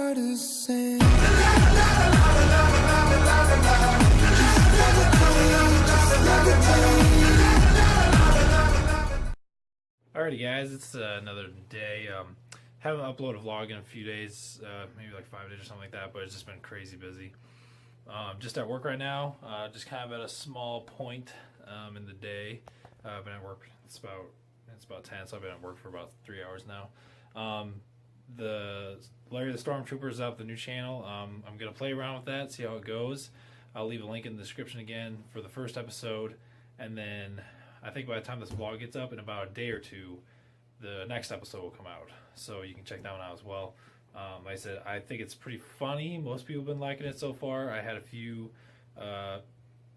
heart is saying. Alrighty guys, it's another day. Haven't uploaded a vlog in a few days, maybe like 5 days or something like that, but it's just been crazy busy. Just at work right now, just kind of at a small point in the day. I've been at work, it's about 10, so I've been at work for about 3 hours now. The Larry the Stormtrooper is up, the new channel. I'm going to play around with that, see how it goes. I'll leave a link in the description again for the first episode, and then I think by the time this vlog gets up in about a day or two, the next episode will come out. So you can check that one out as well. Like I said, I think it's pretty funny. Most people have been liking it so far. I had a few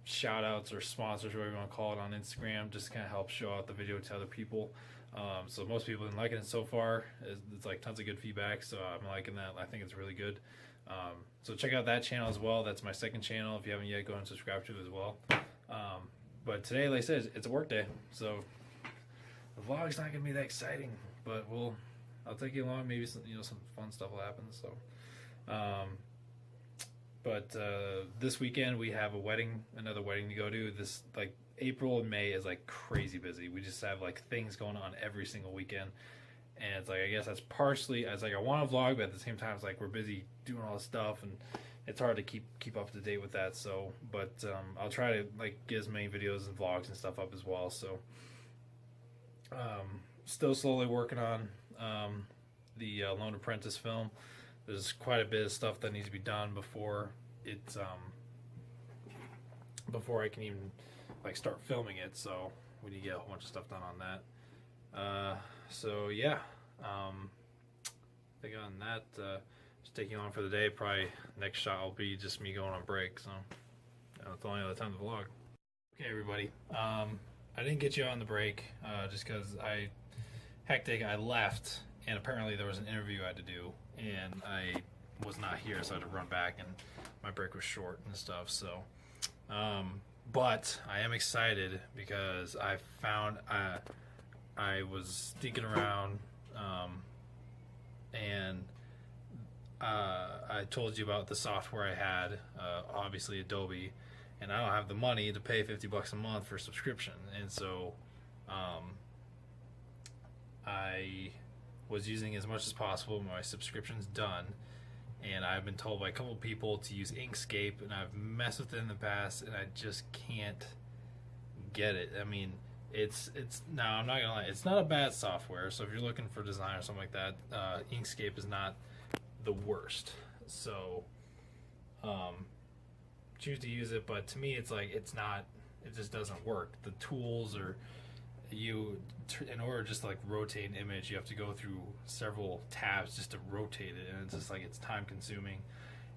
shout outs or sponsors, whatever you want to call it, on Instagram, just to kind of help show out the video to other people. So most people have been liking it so far. It's like tons of good feedback, so I'm liking that. I think it's really good. So check out that channel as well. That's my second channel. If you haven't yet, go and subscribe to it as well. But today, like I said, it's a work day, so the vlog's not gonna be that exciting. But I'll take you along. Maybe some fun stuff will happen. So, this weekend we have another wedding to go to. This like April and May is like crazy busy. We just have like things going on every single weekend, and it's like I guess that's partially. I was like I want to vlog, but at the same time it's like we're busy doing all this stuff and it's hard to keep up to date with that. So, but I'll try to like get as many videos and vlogs and stuff up as well. So, still slowly working on the Lone Apprentice film. There's quite a bit of stuff that needs to be done before it's before I can even like start filming it. So we need to get a whole bunch of stuff done on that. So yeah, I think on that. Just taking on for the day. Probably next shot will be just me going on break, so that's the only other time to vlog. Okay, everybody. I didn't get you on the break just because I left, and apparently there was an interview I had to do, and I was not here, so I had to run back, and my break was short and stuff. So, but I am excited because I found I was thinking around, and I told you about the software I had, obviously Adobe, and I don't have the money to pay $50 a month for subscription, and so I was using as much as possible. My subscription's done, and I've been told by a couple of people to use Inkscape, and I've messed with it in the past, and I just can't get it. I mean, it's now I'm not gonna lie, it's not a bad software. So if you're looking for design or something like that, Inkscape is not the worst. So choose to use it, but to me it's like it just doesn't work. The tools are in order to just like rotate an image, you have to go through several tabs just to rotate it, and it's just like it's time consuming.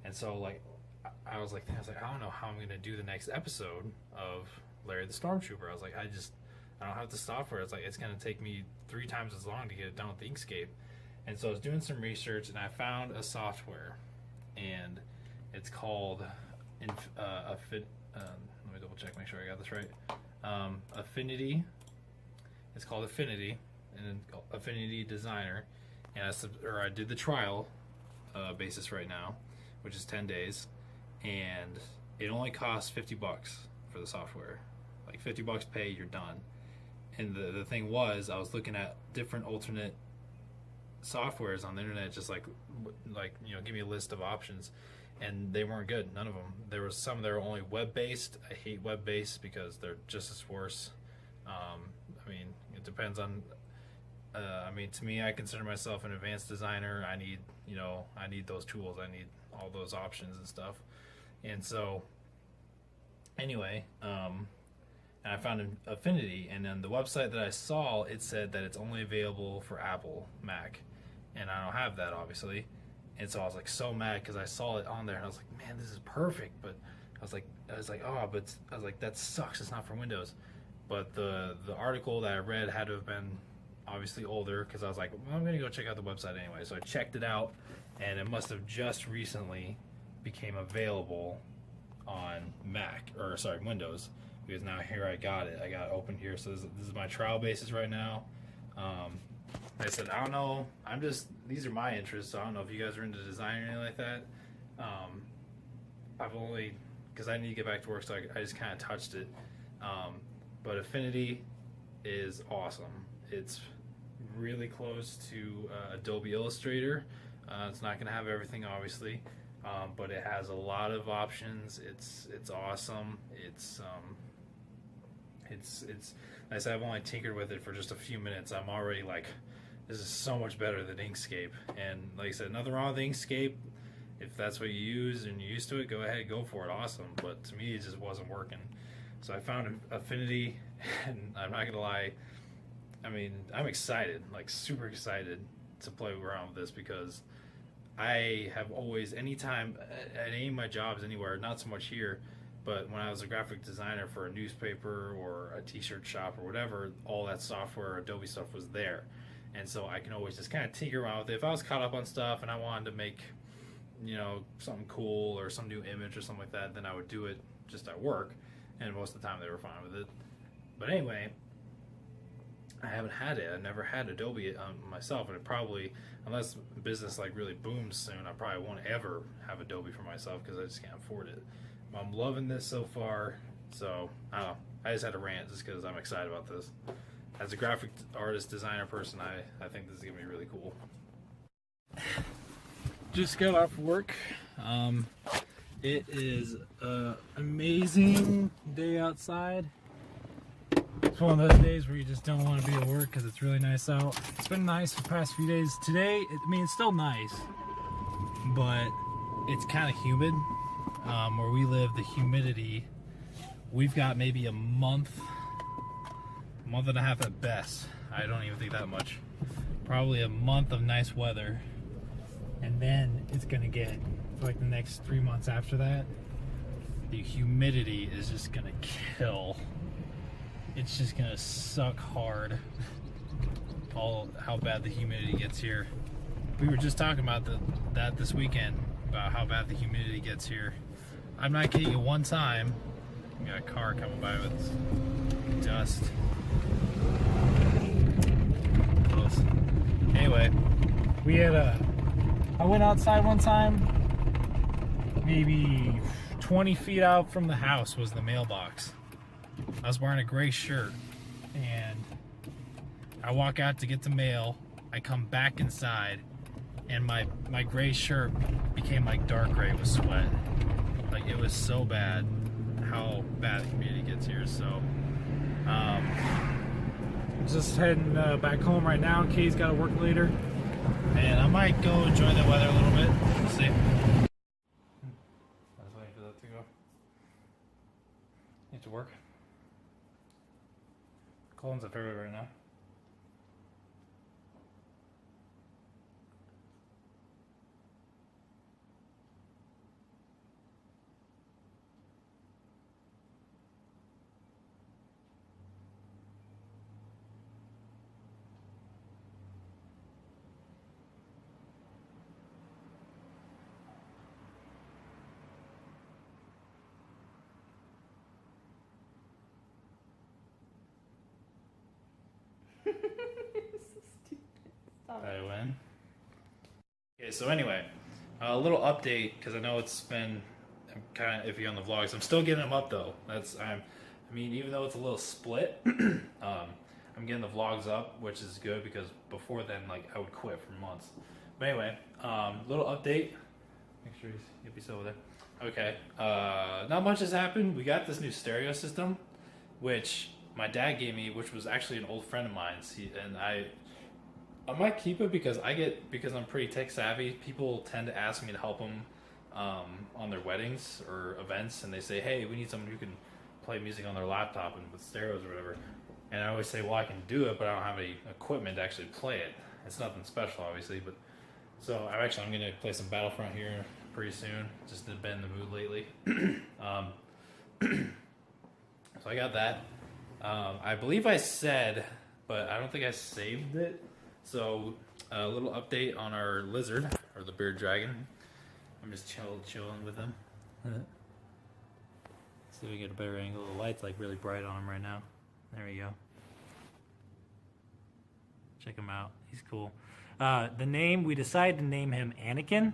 And so like I was like I don't know how I'm gonna do the next episode of Larry the Stormtrooper. I was like I don't have the software. It's like it's gonna take me 3 times as long to get it done with the Inkscape. And so I was doing some research, and I found a software, and it's called let me double check, make sure I got this right. Affinity. It's called Affinity, and then Affinity Designer. And I did the trial basis right now, which is 10 days, and it only costs $50 for the software. Like $50 pay, you're done. And the thing was, I was looking at different alternate softwares on the internet, just like give me a list of options, and they weren't good. None of them. There was some that were only web-based. I hate web-based because they're just as worse. I mean, it depends on to me, I consider myself an advanced designer. I need those tools. I need all those options and stuff. And so anyway, and I found an Affinity, and then the website that I saw, it said that it's only available for Apple Mac, and I don't have that, obviously. And so I was like so mad because I saw it on there, and I was like, man, this is perfect. But I was like, that sucks. It's not for Windows. But the article that I read had to have been obviously older, because I was like, well, I'm gonna go check out the website anyway. So I checked it out, and it must have just recently became available on Windows. Because now here I got it open here. So this is my trial basis right now. I said, I don't know. These are my interests. So I don't know if you guys are into design or anything like that. I've only, because I need to get back to work, so I just kind of touched it. But Affinity is awesome. It's really close to Adobe Illustrator. It's not going to have everything, obviously, but it has a lot of options. It's awesome. It's I said I've only tinkered with it for just a few minutes. I'm already like, this is so much better than Inkscape. And like I said, nothing wrong with Inkscape. If that's what you use and you're used to it, go ahead, go for it. Awesome. But to me, it just wasn't working. So I found Affinity, and I'm not gonna lie. I mean, I'm excited, like super excited to play around with this, because I have always, anytime at any of my jobs anywhere, not so much here, but when I was a graphic designer for a newspaper or a t-shirt shop or whatever, all that software, Adobe stuff was there. And so I can always just kind of tinker around with it. If I was caught up on stuff and I wanted to make, you know, something cool or some new image or something like that, then I would do it just at work. And most of the time they were fine with it. But anyway, I haven't had it. I've never had Adobe myself, and it probably, unless business like really booms soon, I probably won't ever have Adobe for myself because I just can't afford it. I'm loving this so far, so I don't know. I just had to rant just because I'm excited about this. As a graphic artist, designer person, I think this is gonna be really cool. Just got off work. It is an amazing day outside. It's one of those days where you just don't want to be at work because it's really nice out. It's been nice the past few days. Today, I mean, it's still nice, but it's kind of humid. Where we live, the humidity, we've got maybe a month and a half at best. I don't even think that much. Probably a month of nice weather, and then it's gonna get, for like the next 3 months after that, the humidity is just gonna kill. It's just gonna suck hard. How bad the humidity gets here. We were just talking about that this weekend, about how bad the humidity gets here. I'm not kidding you, one time, we got a car coming by with dust. Close. Anyway, I went outside one time, maybe 20 feet out from the house was the mailbox. I was wearing a gray shirt, and I walk out to get the mail. I come back inside, and my gray shirt became like dark gray with sweat. Like, it was so bad how bad the humidity gets here. So just heading back home right now. Kay's got to work later, and I might go enjoy the weather a little bit. We'll see. I was waiting for that to go. Need to work. Colin's up everywhere right now. I win. Okay, so anyway, a little update, because I know it's been kind of iffy on the vlogs. I'm still getting them up though. I mean, even though it's a little split, I'm getting the vlogs up, which is good, because before then, like, I would quit for months. But anyway, little update. Make sure he's over there. Okay, not much has happened. We got this new stereo system, which my dad gave me, which was actually an old friend of mine's. I might keep it because I'm pretty tech savvy. People tend to ask me to help them on their weddings or events, and they say, hey, we need someone who can play music on their laptop and with stereos or whatever. And I always say, well, I can do it, but I don't have any equipment to actually play it. It's nothing special, obviously, but so I'm going to play some Battlefront here pretty soon. Just to been in the mood lately. So I got that. I believe I said, but I don't think I saved it. So a little update on our lizard, or the bearded dragon. I'm just chilling with him. See if we get a better angle. The light's like really bright on him right now. There we go. Check him out. He's cool. The name, we decided to name him Anakin.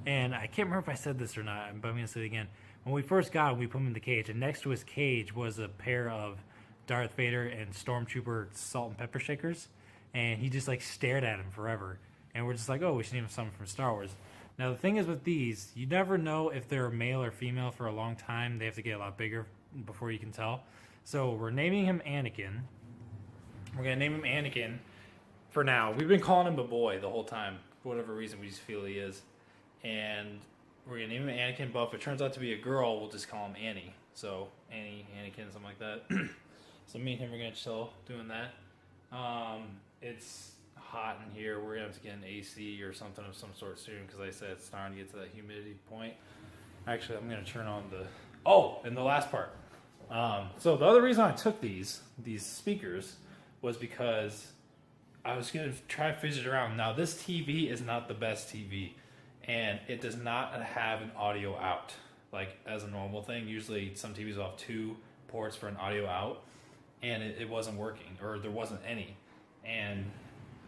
And I can't remember if I said this or not, but I'm going to say it again. When we first got him, we put him in the cage. And next to his cage was a pair of Darth Vader and Stormtrooper salt and pepper shakers. And he just like stared at him forever. And we're just like, oh, we should name him something from Star Wars. Now, the thing is with these, you never know if they're male or female for a long time. They have to get a lot bigger before you can tell. So we're naming him Anakin. We're going to name him Anakin for now. We've been calling him a boy the whole time. For whatever reason, we just feel he is. And we're going to name him Anakin, but if it turns out to be a girl, we'll just call him Annie. So, Annie, Anakin, something like that. So me and him are going to chill doing that. It's hot in here. We're going to have to get an AC or something of some sort soon because like I said, it's starting to get to that humidity point. Actually, I'm going to turn on the... Oh, and the last part. So the other reason I took these speakers was because I was going to try to fidget around. Now, this TV is not the best TV, and it does not have an audio out, like as a normal thing. Usually some TVs will have 2 ports for an audio out, and it wasn't working, or there wasn't any. And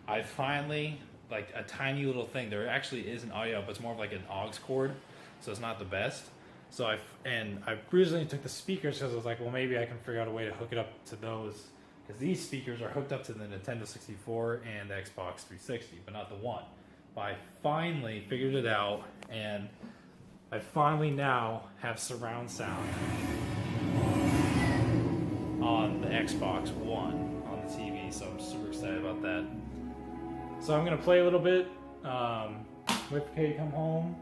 I finally, like a tiny little thing, there actually is an audio out, but it's more of like an aux cord, so it's not the best. So I originally took the speakers because I was like, well, maybe I can figure out a way to hook it up to those. Because these speakers are hooked up to the Nintendo 64 and the Xbox 360, but not the one. But I finally figured it out, and I finally now have surround sound on the Xbox One on the TV, so I'm super excited about that. So I'm going to play a little bit, wait for Kay to come home,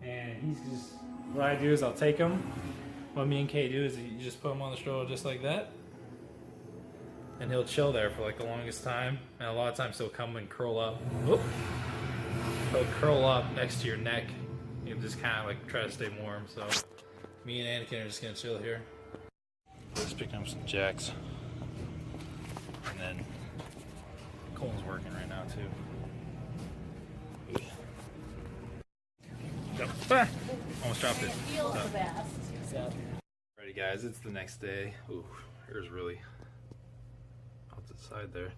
and he's just... What I do is I'll take him. What me and Kay do is you just put him on the stroller just like that. And he'll chill there for like the longest time. And a lot of times he'll come and curl up. Whoop. He'll curl up next to your neck. You'll just kind of like try to stay warm. So me and Anakin are just going to chill here. Just picking up some jacks. And then Cole's working right now too. Ah, almost dropped it. Feels the best. Alrighty guys, it's the next day. Ooh, hair's really off to the side there.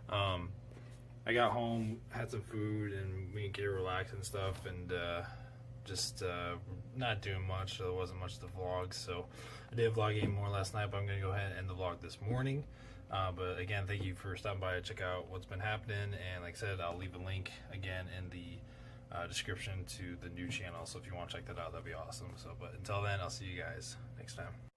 I got home, had some food, and me and Kay relaxed and stuff, and just not doing much. There wasn't much to vlog, so I did vlog any more last night, but I'm going to go ahead and end the vlog this morning. But again, thank you for stopping by to check out what's been happening, and like I said, I'll leave a link again in the description to the new channel, so if you want to check that out, that'd be awesome. So, but until then, I'll see you guys next time.